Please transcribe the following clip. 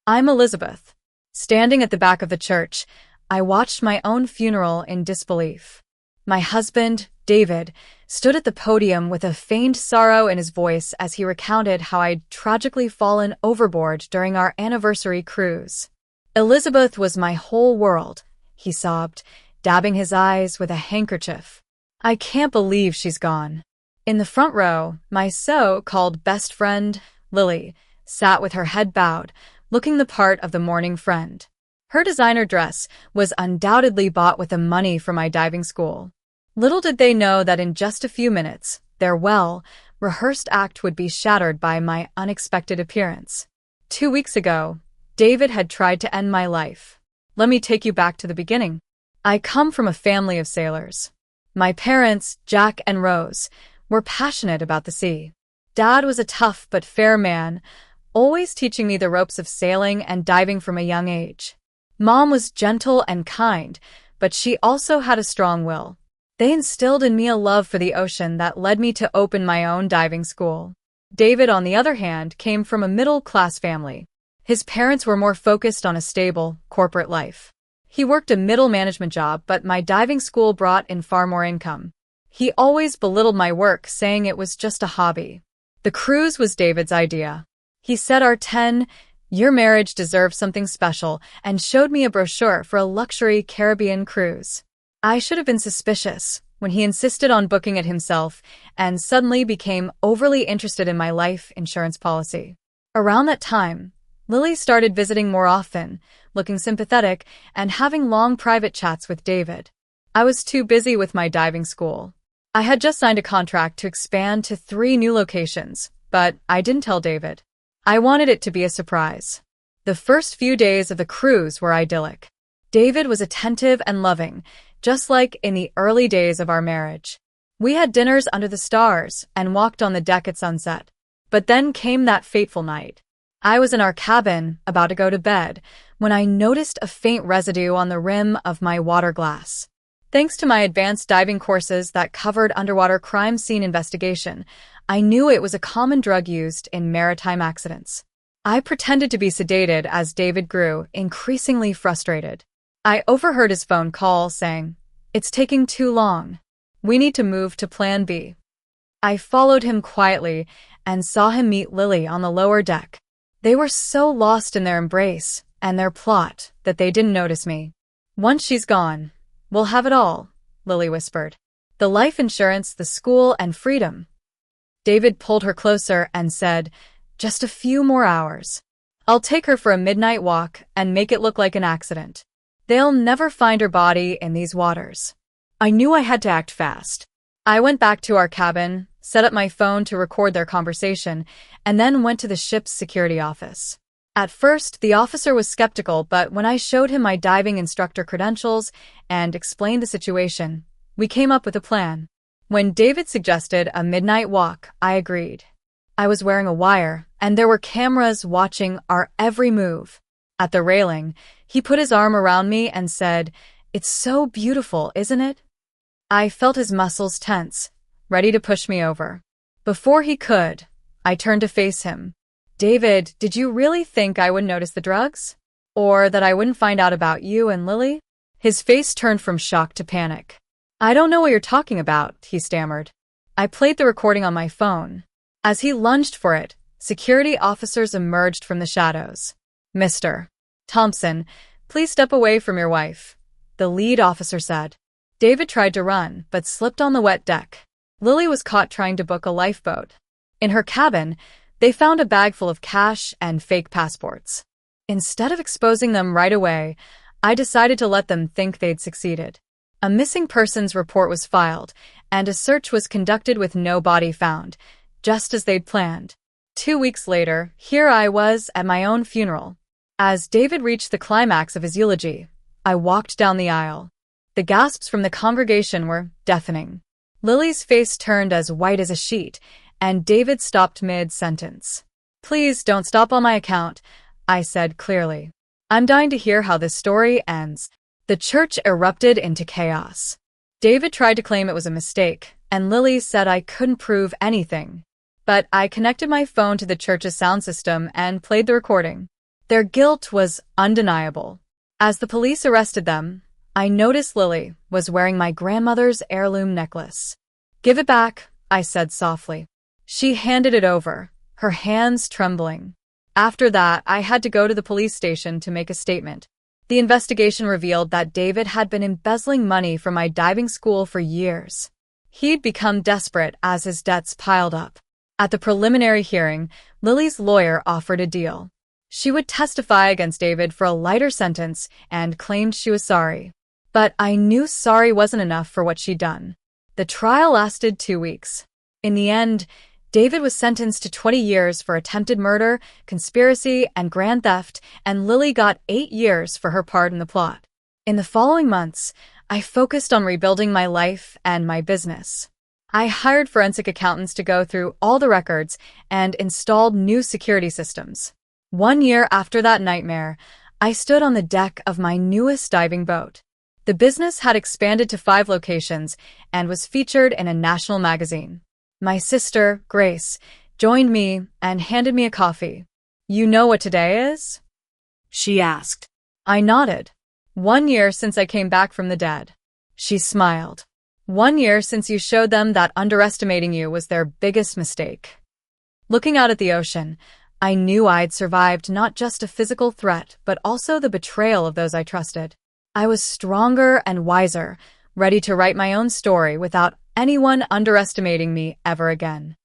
I'm Elizabeth. Standing at the back of the church, I watched my own funeral in disbelief. My husband, David, stood at the podium with a feigned sorrow in his voice as he recounted how I'd tragically fallen overboard during our anniversary cruise. Elizabeth was my whole world, he sobbed, dabbing his eyes with a handkerchief. I can't believe she's gone. In the front row, my so-called best friend, Lily, sat with her head bowed, looking the part of the mourning friend. Her designer dress was undoubtedly bought with the money from my diving school. Little did they know that in just a few minutes, their well-rehearsed act would be shattered by my unexpected appearance. 2 weeks ago, David had tried to end my life. Let me take you back to the beginning. I come from a family of sailors. My parents, Jack and Rose, were passionate about the sea. Dad was a tough but fair man, always teaching me the ropes of sailing and diving from a young age. Mom was gentle and kind, but she also had a strong will. They instilled in me a love for the ocean that led me to open my own diving school. David, on the other hand, came from a middle-class family. His parents were more focused on a stable, corporate life. He worked a middle management job, but my diving school brought in far more income. He always belittled my work, saying it was just a hobby. The cruise was David's idea. He said our 10-year marriage deserved something special and showed me a brochure for a luxury Caribbean cruise. I should have been suspicious when he insisted on booking it himself and suddenly became overly interested in my life insurance policy. Around that time, Lily started visiting more often, looking sympathetic and having long private chats with David. I was too busy with my diving school. I had just signed a contract to expand to 3 new locations, but I didn't tell David. I wanted it to be a surprise. The first few days of the cruise were idyllic. David was attentive and loving, just like in the early days of our marriage. We had dinners under the stars and walked on the deck at sunset. But then came that fateful night. I was in our cabin, about to go to bed, when I noticed a faint residue on the rim of my water glass. Thanks to my advanced diving courses that covered underwater crime scene investigation, I knew it was a common drug used in maritime accidents. I pretended to be sedated as David grew increasingly frustrated. I overheard his phone call saying, "It's taking too long. We need to move to Plan B." I followed him quietly and saw him meet Lily on the lower deck. They were so lost in their embrace and their plot that they didn't notice me. "Once she's gone, we'll have it all," Lily whispered. "The life insurance, the school, and freedom." David pulled her closer and said, "Just a few more hours. I'll take her for a midnight walk and make it look like an accident. They'll never find her body in these waters." I knew I had to act fast. I went back to our cabin, set up my phone to record their conversation, and then went to the ship's security office. At first, the officer was skeptical, but when I showed him my diving instructor credentials and explained the situation, we came up with a plan. When David suggested a midnight walk, I agreed. I was wearing a wire, and there were cameras watching our every move. At the railing, he put his arm around me and said, "It's so beautiful, isn't it?" I felt his muscles tense, ready to push me over. Before he could, I turned to face him. "David, did you really think I wouldn't notice the drugs? Or that I wouldn't find out about you and Lily?" His face turned from shock to panic. "I don't know what you're talking about," he stammered. I played the recording on my phone. As he lunged for it, security officers emerged from the shadows. "Mr. Thompson, please step away from your wife," the lead officer said. David tried to run, but slipped on the wet deck. Lily was caught trying to book a lifeboat. In her cabin, they found a bag full of cash and fake passports. Instead of exposing them right away, I decided to let them think they'd succeeded. A missing persons report was filed, and a search was conducted with no body found, just as they'd planned. 2 weeks later, here I was at my own funeral. As David reached the climax of his eulogy, I walked down the aisle. The gasps from the congregation were deafening. Lily's face turned as white as a sheet, and David stopped mid-sentence. "Please don't stop on my account," I said clearly. "I'm dying to hear how this story ends." The church erupted into chaos. David tried to claim it was a mistake, and Lily said I couldn't prove anything. But I connected my phone to the church's sound system and played the recording. Their guilt was undeniable. As the police arrested them, I noticed Lily was wearing my grandmother's heirloom necklace. "Give it back," I said softly. She handed it over, her hands trembling. After that, I had to go to the police station to make a statement. The investigation revealed that David had been embezzling money from my diving school for years. He'd become desperate as his debts piled up. At the preliminary hearing, Lily's lawyer offered a deal. She would testify against David for a lighter sentence and claimed she was sorry. But I knew sorry wasn't enough for what she'd done. The trial lasted 2 weeks. In the end, David was sentenced to 20 years for attempted murder, conspiracy, and grand theft, and Lily got 8 years for her part in the plot. In the following months, I focused on rebuilding my life and my business. I hired forensic accountants to go through all the records and installed new security systems. 1 year after that nightmare, I stood on the deck of my newest diving boat. The business had expanded to 5 locations and was featured in a national magazine. My sister, Grace, joined me and handed me a coffee. "You know what today is?" she asked. I nodded. 1 year since I came back from the dead. She smiled. 1 year since you showed them that underestimating you was their biggest mistake. Looking out at the ocean, I knew I'd survived not just a physical threat, but also the betrayal of those I trusted. I was stronger and wiser, ready to write my own story without anyone underestimating me ever again.